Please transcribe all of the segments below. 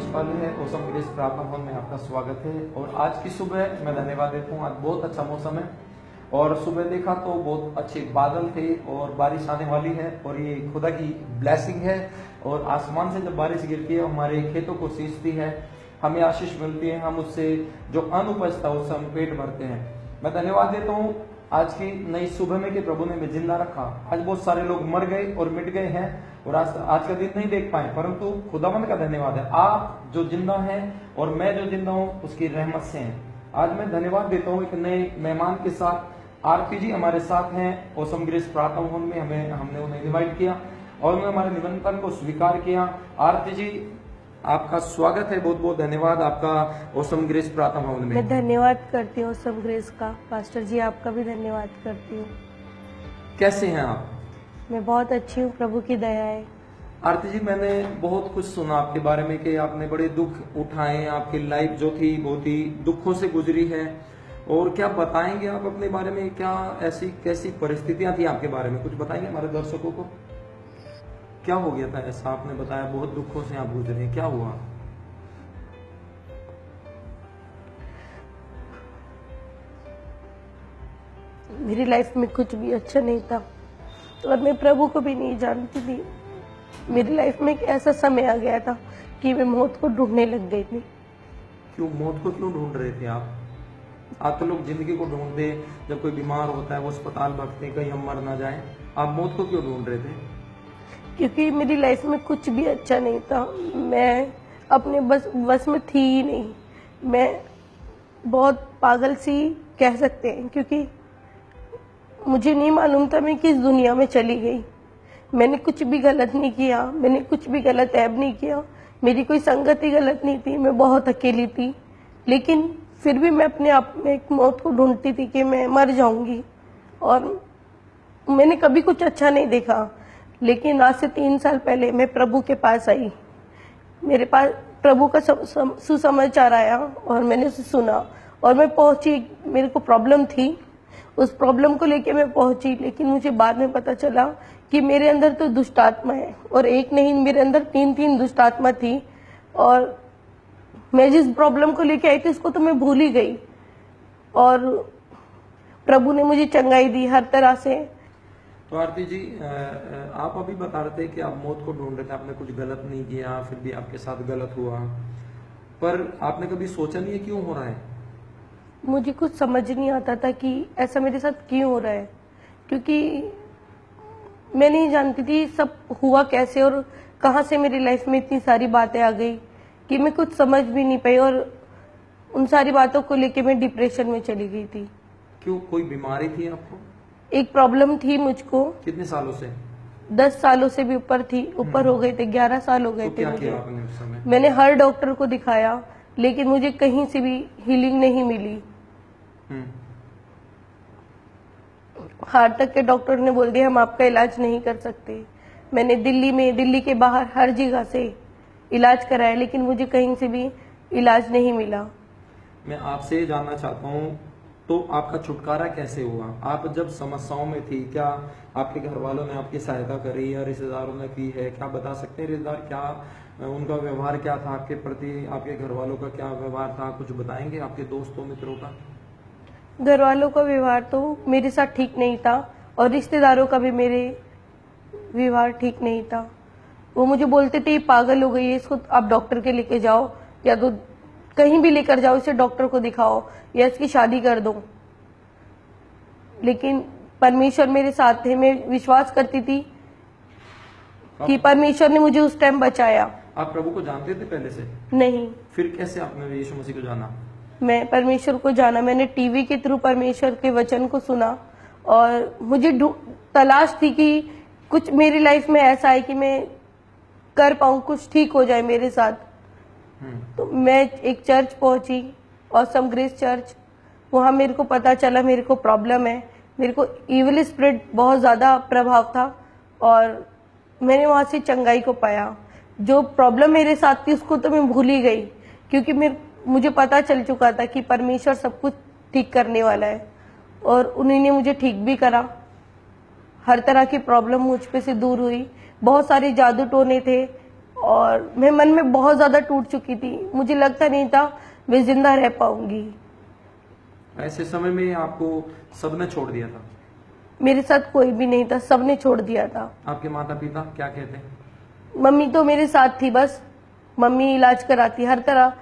आशीष पाले है awesome grace प्रार्थना भवन में आपका स्वागत है। और आज की सुबह मैं धन्यवाद देता हूँ, आज बहुत अच्छा मौसम है और सुबह देखा तो बहुत अच्छे बादल थे और बारिश आने वाली है और ये खुदा की ब्लेसिंग है। और आसमान से जब बारिश गिरती है हमारे खेतों को सींचती है, हमें आशीष मिलती है, हम उससे जो अनुपज था उससे हम पेट भरते हैं। मैं धन्यवाद देता हूँ आज की नई सुबह में कि प्रभु ने हमें जिंदा रखा। आज बहुत सारे लोग मर गए और मिट गए हैं और आज का दिन नहीं देख पाए, परंतु खुदावंद का धन्यवाद है आप जो जिंदा हैं और मैं जो जिंदा हूं उसकी रहमत से हैं। आज मैं धन्यवाद देता हूं एक नए मेहमान के साथ। आरती जी हमारे साथ हैं ओसम ग्रेस प्रार्थना भवन में, हमने उन्हें इन्वाइट किया और उन्होंने हमारे निमंत्रण को स्वीकार किया। आरती जी आपका स्वागत है, बहुत बहुत धन्यवाद आपका ओसम ग्रेस प्रार्थना भवन में। मैं धन्यवाद करती हूँ ओसम ग्रेस का। पास्टर जी आपका भी धन्यवाद करती हूँ। कैसे हैं आप? मैं बहुत अच्छी हूँ, प्रभु की दया है। आरती जी मैंने बहुत कुछ सुना आपके बारे में कि आपने बड़े दुख उठाए, आपकी लाइफ जो थी बहुत ही दुखों से गुजरी है। और क्या बताएंगे आप अपने बारे में, क्या ऐसी कैसी परिस्थितियां थी आपके बारे में, कुछ बताएंगे हमारे दर्शकों को? क्या हो गया था ऐसा? आपने बताया बहुत दुखों से आप गुजरे, क्या हुआ? मेरी लाइफ में कुछ भी अच्छा नहीं था और मैं प्रभु को भी नहीं जानती थी। मेरी लाइफ में एक ऐसा समय आ गया था कि मैं मौत को ढूंढने लग गई थी। क्यों मौत को क्यों ढूंढ रहे थे आप? आप तो लोग जिंदगी को ढूंढते, जब कोई बीमार होता है वो अस्पताल भागते कहीं हम मर ना जाए, आप मौत को क्यों ढूंढ रहे थे? क्योंकि मेरी लाइफ में कुछ भी अच्छा नहीं था। मैं अपने बस में थी ही नहीं। मैं बहुत पागल सी कह सकते हैं, क्योंकि मुझे नहीं मालूम था मैं किस दुनिया में चली गई। मैंने कुछ भी गलत नहीं किया, मैंने कुछ भी गलत ऐब नहीं किया, मेरी कोई संगति गलत नहीं थी, मैं बहुत अकेली थी। लेकिन फिर भी मैं अपने आप में एक मौत को ढूंढती थी कि मैं मर जाऊंगी। और मैंने कभी कुछ अच्छा नहीं देखा। लेकिन आज से 3 साल पहले मैं प्रभु के पास आई। मेरे पास प्रभु का सुसमाचार आया और मैंने उसे सुना और मैं पहुंची। मेरे को प्रॉब्लम थी, उस प्रॉब्लम को लेके मैं पहुंची। लेकिन मुझे बाद में पता चला कि मेरे अंदर तो दुष्ट आत्मा है, और एक नहीं मेरे अंदर 3 दुष्ट आत्मा थी। और मैं जिस प्रॉब्लम को लेके आई थी उसको तो मैं भूल ही गई। और प्रभु ने मुझे चंगाई दी हर तरह से। तो आरती जी आप अभी बता रहे थे कि आप मौत को ढूंढ रहे थे, आपने कुछ गलत नहीं किया, फिर भी आपके साथ गलत हुआ, पर आपने कभी सोचा नहीं है क्यों हो रहा है? मुझे कुछ समझ नहीं आता था कि ऐसा मेरे साथ क्यों हो रहा है, क्योंकि मैं नहीं जानती थी सब हुआ कैसे और कहाँ से मेरी लाइफ में इतनी सारी बातें आ गई कि मैं कुछ समझ भी नहीं पाई। और उन सारी बातों को लेके मैं डिप्रेशन में चली गई थी। क्यों, कोई बीमारी थी आपको? एक प्रॉब्लम थी मुझको। कितने सालों से? 10 सालों से भी ऊपर थी, ऊपर हो गए थे, 11 साल हो गए तो थे क्या मुझे। किया आपने उस समय? मैंने हर डॉक्टर को दिखाया लेकिन मुझे कहीं से भी हीलिंग नहीं मिली। हार्ट तक के डॉक्टर ने बोल दिया हम आपका इलाज नहीं कर सकते। मैंने दिल्ली के बाहर हर जगह से इलाज कराया लेकिन मुझे कहीं से भी इलाज नहीं मिला। मैं आपसे ये जानना चाहता हूँ, तो आपका छुटकारा कैसे हुआ? आप जब समस्याओं में थी, क्या आपके घर वालों ने आपकी सहायता करी या रिश्तेदारों ने की है? क्या बता सकते हैं रिश्तेदार क्या उनका व्यवहार क्या था आपके प्रति, आपके घर वालों का क्या व्यवहार था, कुछ बताएंगे? आपके दोस्तों मित्रों का? घर वालों का व्यवहार तो मेरे साथ ठीक नहीं था और रिश्तेदारों का भी मेरे व्यवहार ठीक नहीं था। वो मुझे बोलते थे पागल हो गई है, इसको आप डॉक्टर के लेके जाओ, या तो कहीं भी लेकर जाओ, इसे डॉक्टर को दिखाओ या इसकी शादी कर दो। लेकिन परमेश्वर मेरे साथ थे। मैं विश्वास करती थी कि परमेश्वर ने मुझे उस टाइम बचाया। आप प्रभु को जानते थे पहले से? नहीं। फिर कैसे आपने यीशु मसीह को जाना? मैं परमेश्वर को जाना, मैंने टीवी के थ्रू परमेश्वर के वचन को सुना और मुझे तलाश थी कि कुछ मेरी लाइफ में ऐसा है कि मैं कर पाऊं, कुछ ठीक हो जाए मेरे साथ। तो मैं एक चर्च पहुंची, ओसम ग्रेस चर्च। वहां मेरे को पता चला मेरे को प्रॉब्लम है, मेरे को इविल स्पिरिट बहुत ज्यादा प्रभाव था और मैंने वहां से चंगाई को पाया। जो प्रॉब्लम मेरे साथ थी उसको तो मैं भूल ही गई, क्योंकि मुझे पता चल चुका था कि परमेश्वर सब कुछ ठीक करने वाला है और उन्हीं ने मुझे ठीक भी करा। हर तरह की प्रॉब्लम मुझ पे से दूर हुई। बहुत सारे जादू टोने थे और मैं मन में बहुत ज्यादा टूट चुकी थी। मुझे लगता नहीं था मैं जिंदा रह पाऊंगी। ऐसे समय में आपको सबने छोड़ दिया था? मेरे साथ कोई भी नहीं था, सबने छोड़ दिया था। आपके माता पिता क्या कहते हैं? मम्मी तो मेरे साथ थी, बस मम्मी इलाज कराती हर तरह।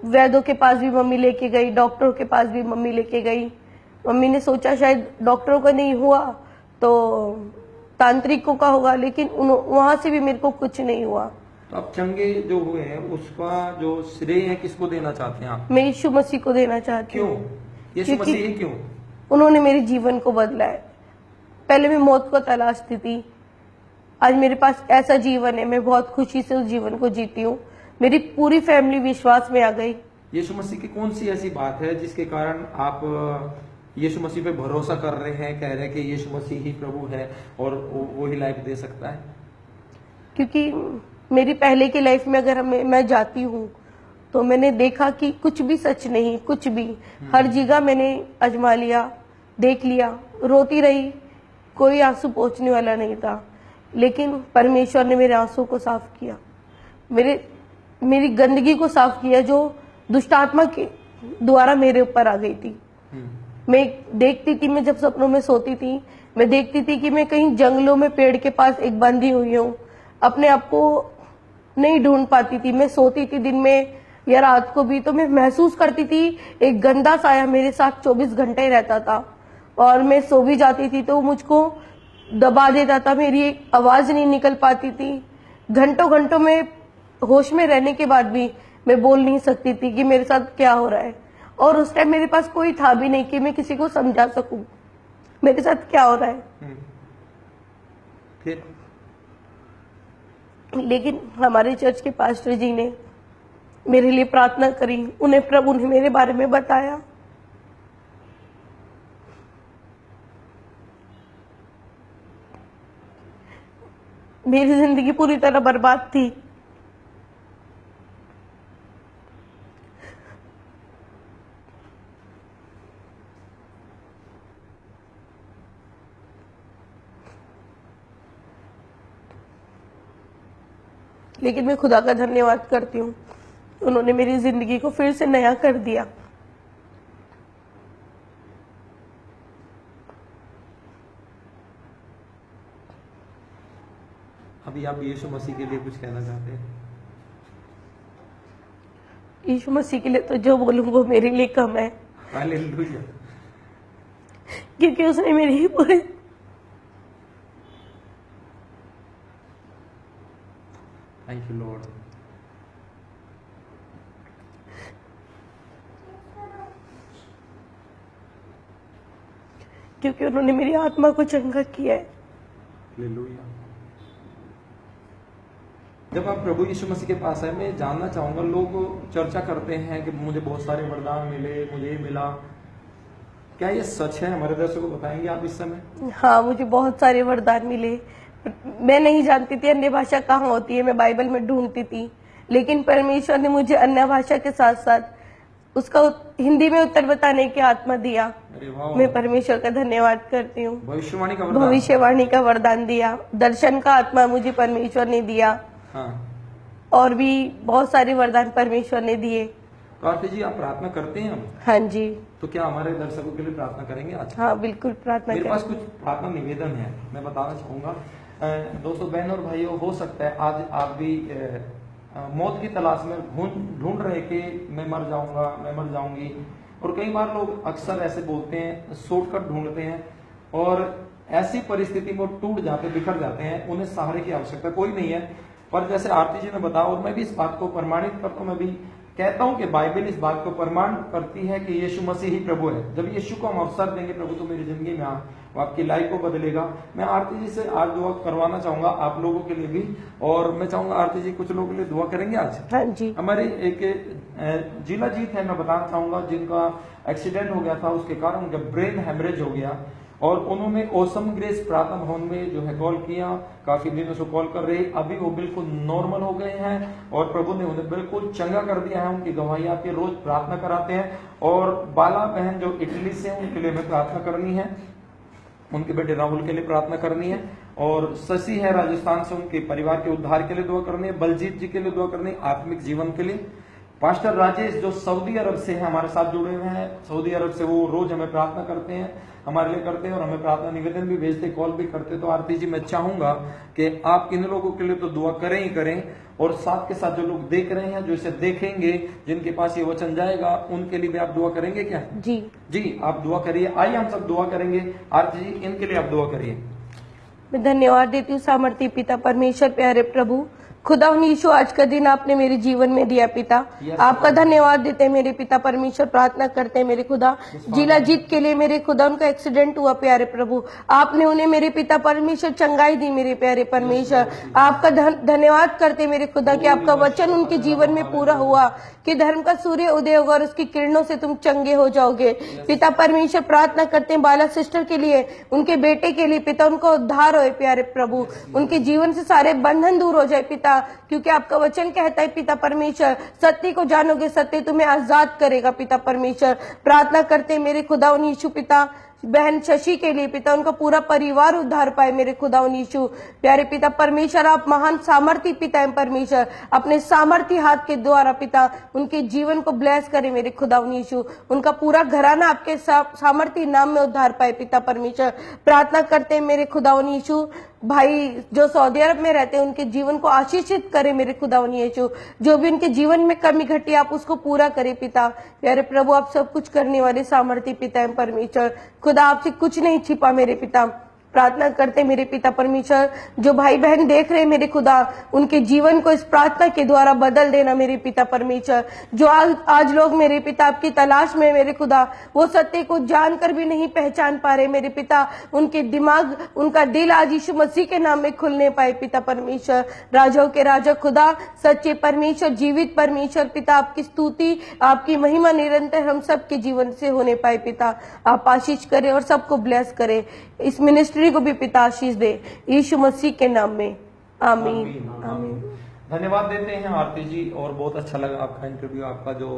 वैद्यों के पास भी मम्मी लेके गई, डॉक्टरों के पास भी मम्मी लेके गई। मम्मी ने सोचा शायद डॉक्टरों का नहीं हुआ तो तांत्रिकों का होगा, लेकिन वहां से भी मेरे को कुछ नहीं हुआ। तो अब चंगे जो हुए हैं उसका जो श्रेय है किसको देना चाहते हैं आप? मैं यीशु मसीह को देना चाहती क्यों? हूँ। यीशु क्योंकि मसीह क्यों? उन्होंने मेरे जीवन को बदला है। पहले मैं मौत को तलाशती थी, आज मेरे पास ऐसा जीवन है, मैं बहुत खुशी से उस जीवन को जीती हूँ। मेरी पूरी फैमिली विश्वास में आ गई। यीशु मसीह की कौन सी ऐसी बात है जिसके कारण आप यीशु मसीह पे भरोसा कर रहे हैं, कह रहे हैं कि यीशु मसीह ही प्रभु है और वो ही लाइफ दे सकता है? क्योंकि मेरी पहले की लाइफ में अगर मैं जाती हूँ तो मैंने देखा कि कुछ भी सच नहीं, कुछ भी। हर जगह मैंने आजमा लिया, देख लिया, रोती रही, कोई आंसू पोंछने वाला नहीं था। लेकिन परमेश्वर ने मेरे आंसू को साफ किया, मेरी गंदगी को साफ किया जो दुष्ट आत्मा के द्वारा मेरे ऊपर आ गई थी। मैं देखती थी, मैं जब सपनों में सोती थी, मैं देखती थी कि मैं कहीं जंगलों में पेड़ के पास एक बंधी हुई हूँ, अपने आप को नहीं ढूंढ पाती थी। मैं सोती थी दिन में या रात को भी, तो मैं महसूस करती थी एक गंदा साया मेरे साथ 24 घंटे रहता था। और मैं सो भी जाती थी तो मुझको दबा देता था, मेरी एक आवाज नहीं निकल पाती थी। घंटों घंटों में होश में रहने के बाद भी मैं बोल नहीं सकती थी कि मेरे साथ क्या हो रहा है। और उस टाइम मेरे पास कोई था भी नहीं कि मैं किसी को समझा सकूं मेरे साथ क्या हो रहा है। फिर लेकिन हमारे चर्च के पास्टर जी ने मेरे लिए प्रार्थना करी, उन्हें प्रभु ने मेरे बारे में बताया। मेरी जिंदगी पूरी तरह बर्बाद थी। लेकिन मैं खुदा का धन्यवाद करती हूँ, उन्होंने मेरी जिंदगी को फिर से नया कर दिया। अभी आप यीशु मसीह के लिए कुछ कहना चाहते हैं? यीशु मसीह के लिए तो जो बोलूं वो मेरे लिए कम है, हालेलुया। क्योंकि उसने मेरी पूरी थैंक यू लॉर्ड। क्योंकि उन्होंने मेरी आत्मा को चंगा किया है। हालेलुया। जब आप प्रभु यीशु मसीह के पास आए, मैं जानना चाहूंगा, लोग चर्चा करते हैं कि मुझे बहुत सारे वरदान मिले, मुझे ये मिला, क्या ये सच है? हमारे दर्शकों को बताएंगे आप इस समय? हाँ, मुझे बहुत सारे वरदान मिले। मैं नहीं जानती थी अन्य भाषा कहाँ होती है, मैं बाइबल में ढूंढती थी, लेकिन परमेश्वर ने मुझे अन्य भाषा के साथ साथ उसका हिंदी में उत्तर बताने की आत्मा दिया। अरे वाह। मैं परमेश्वर का धन्यवाद करती हूँ। भविष्यवाणी का वरदान दिया, दर्शन का आत्मा मुझे परमेश्वर ने दिया। हाँ। और भी बहुत सारे वरदान परमेश्वर ने दिए। तो आरती जी, आप प्रार्थना करते हैं हम? हाँ जी। तो क्या हमारे दर्शकों के लिए प्रार्थना करेंगे आज? हाँ बिल्कुल, प्रार्थना मेरे करें। पास कुछ प्रार्थना निवेदन है, मैं बताना चाहूंगा। दोस्तों, बहनों और भाइयों, हो सकता है आज आप भी मौत की तलाश में ढूंढ रहे कि मैं मर जाऊंगा, मैं मर जाऊंगी। और कई बार लोग अक्सर ऐसे बोलते हैं, शॉर्टकट ढूंढते हैं और ऐसी परिस्थिति में टूट जाते, बिखर जाते हैं। उन्हें सहारे की आवश्यकता कोई नहीं है। पर जैसे आरती जी ने बताया, और मैं भी इस बात को प्रमाणित करता हूं, मैं भी कहता हूं कि बाइबल इस बात को प्रमाण करती है कि यीशु मसीह ही प्रभु है। जब यीशु को हम अवसर देंगे, प्रभु तो मेरी जिंदगी में वो आपकी लाइफ को बदलेगा। मैं आरती जी से आज दुआ करवाना चाहूंगा आप लोगों के लिए भी, और मैं चाहूंगा आरती जी कुछ लोगों के लिए दुआ करेंगे आज। हाँ जी। हमारी एक जिला जीत है, मैं बताना चाहूंगा, जिनका एक्सीडेंट हो गया था, उसके कारण उनका ब्रेन हेमरेज हो गया, और उन्होंने ओसम ग्रेस प्रार्थना भवन में जो है कॉल किया, काफी दिनों से कॉल कर रही। अभी वो बिल्कुल नॉर्मल हो गए हैं और प्रभु ने उन्हें बिल्कुल चंगा कर दिया है। उनकी गवाही आपके रोज प्रार्थना कराते हैं। और बाला बहन जो इटली से, उनके लिए हमें प्रार्थना करनी है, उनके बेटे राहुल के लिए प्रार्थना करनी है। और शशि है राजस्थान से, उनके परिवार के उद्धार के लिए दुआ करनी है। बलजीत जी के लिए दुआ करनी है, आत्मिक जीवन के लिए। पास्टर राजेश जो सऊदी अरब से हैं, हमारे साथ जुड़े हुए हैं सऊदी अरब से, वो रोज हमें प्रार्थना करते हैं, हमारे लिए करते हैं और हमें प्रार्थना निवेदन भी भेजते, कॉल भी करते। तो आरती जी, मैं चाहूंगा कि आप इन लोगों के लिए तो दुआ करें ही करें, और साथ के साथ जो लोग देख रहे हैं, जो इसे देखेंगे, जिनके पास ये वचन जाएगा, उनके लिए भी आप दुआ करेंगे क्या? जी आप दुआ करिए। आइए हम सब दुआ करेंगे। आरती जी, इनके लिए आप दुआ करिए। मैं धन्यवाद देती हूँ सामर्थी पिता परमेश्वर, प्यारे प्रभु खुदा यीशु, आज का दिन आपने मेरे जीवन में दिया पिता, आपका धन्यवाद देते हैं मेरे पिता परमेश्वर। प्रार्थना करते हैं मेरे खुदा, जिला जीत के लिए मेरे खुदा, उनका एक्सीडेंट हुआ प्यारे प्रभु, आपने उन्हें मेरे पिता परमेश्वर चंगाई दी मेरे प्यारे परमेश्वर। आपका धन्यवाद करते मेरे खुदा कि आपका वचन उनके जीवन में पूरा हुआ कि धर्म का सूर्य उदय होगा और उसकी किरणों से तुम चंगे हो जाओगे पिता परमेश्वर। प्रार्थना करते हैं बाला सिस्टर के लिए, उनके बेटे के लिए पिता, उनको उद्धार हो प्यारे प्रभु, उनके जीवन से सारे बंधन दूर हो जाए पिता, क्योंकि आपका वचन कहता है पिता परमेश्वर, सत्य को जानोगे, सत्य तुम्हें आजाद करेगा पिता परमेश्वर। प्रार्थना करते हैं मेरे खुदा यीशु पिता, बहन शशि के लिए पिता, उनका पूरा परिवार उद्धार पाए मेरे खुदा यीशु प्यारे पिता परमेश्वर। आप महान सामर्थी पिता हैं परमेश्वर, अपने सामर्थी हाथ के द्वारा पिता उनके जीवन को ब्लेस करे मेरे खुदा यीशु, उनका पूरा घराना आपके सामर्थी नाम में उद्धार पाए पिता परमेश्वर। प्रार्थना करते हैं मेरे खुदा यीशु, भाई जो सऊदी अरब में रहते हैं, उनके जीवन को आशीषित करे मेरे खुदा यीशु, जो भी उनके जीवन में कमी घटी आप उसको पूरा करे पिता प्यारे प्रभु। आप सब कुछ करने वाले सामर्थी पिता हैं परमेश्वर, खुदा आपसे कुछ नहीं छिपा मेरे पिता। प्रार्थना करते मेरे पिता परमेश्वर, जो भाई बहन देख रहे मेरे खुदा, उनके जीवन को इस प्रार्थना के द्वारा बदल देना मेरे पिता परमेश्वर। जो आज लोग मेरे पिता आपकी तलाश में मेरे खुदा, वो सत्य को जानकर भी नहीं पहचान पा रहे मेरे पिता, उनके दिमाग, उनका दिल आज यीशु मसीह के नाम में खुलने पाए पिता परमेश्वर। राजाओं के राजा खुदा, सच्चे परमेश्वर, जीवित परमेश्वर पिता, आपकी स्तुति, आपकी महिमा निरंतर हम सबके जीवन से होने पाए पिता। आप आशीष करें और सबको ब्लेस करें, इस मिनिस्ट्री को भी पिता आशीष दे, यीशु मसीह के नाम में, आमीन आमीन। धन्यवाद देते हैं आरती जी, और बहुत अच्छा लगा आपका इंटरव्यू, आपका जो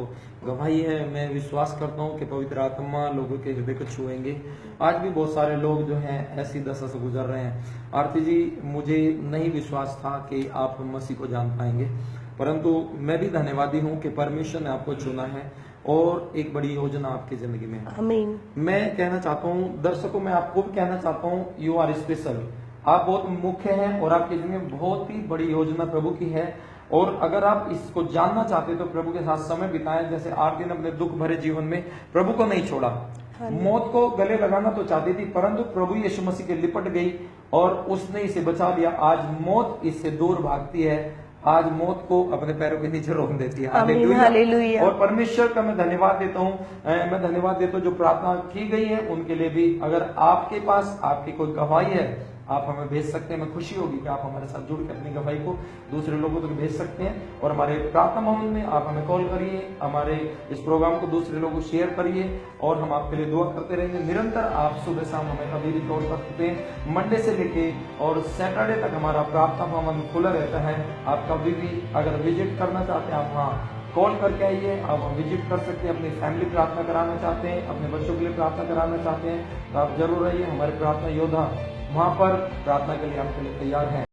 गवाही है। मैं विश्वास करता हूँ कि पवित्र आत्मा लोगों के हृदय को छुएंगे। आज भी बहुत सारे लोग जो हैं ऐसी दशा से गुजर रहे हैं। आरती जी, मुझे नहीं विश्वास था कि आप मसीह को जान पाएंगे, परंतु मैं भी धन्यवादी हूँ कि परमेश्वर ने आपको चुना है और एक बड़ी योजना आपकी जिंदगी में है। आमीन। मैं कहना चाहता हूँ दर्शकों, मैं आपको भी कहना चाहता हूँ, यू आर स्पेशल, आप बहुत मुख्य हैं और आपकी जिंदगी में बहुत ही बड़ी योजना प्रभु की है। और अगर आप इसको जानना चाहते हैं तो प्रभु के साथ समय बिताएं। जैसे आरती ने अपने दुख भरे जीवन में प्रभु को नहीं छोड़ा, मौत को गले लगाना तो चाहती थी, परंतु प्रभु यीशु मसीह के लिपट गई और उसने इसे बचा लिया। आज मौत इससे दूर भागती है, आज मौत को अपने पैरों के नीचे रोक देती है। हालेलुया। और परमेश्वर का मैं धन्यवाद देता हूँ, मैं धन्यवाद देता हूँ जो प्रार्थना की गई है उनके लिए भी। अगर आपके पास आपकी कोई गवाही है, आप हमें भेज सकते हैं। मैं खुशी होगी कि आप हमारे साथ जुड़ के अपनी गवाही को दूसरे लोगों तक भेज सकते हैं। और हमारे प्रार्थना भवन में आप हमें कॉल करिए, हमारे इस प्रोग्राम को दूसरे लोगों को शेयर करिए और हम आपके लिए दुआ करते रहेंगे। निरंतर आप सुबह शाम हमें कभी भी कॉल कर सकते हैं। मंडे से लेके और सैटरडे तक हमारा प्रार्थना भवन खुला रहता है। आप कभी भी अगर विजिट करना चाहते हैं, आप वहाँ कॉल करके आइए, आप विजिट कर सकते हैं। अपनी फैमिली प्रार्थना कराना चाहते हैं, अपने बच्चों के लिए प्रार्थना कराना चाहते हैं, तो आप जरूर आइए। हमारे प्रार्थना योद्धा वहां पर प्रार्थना के लिए आपके लिए तैयार हैं।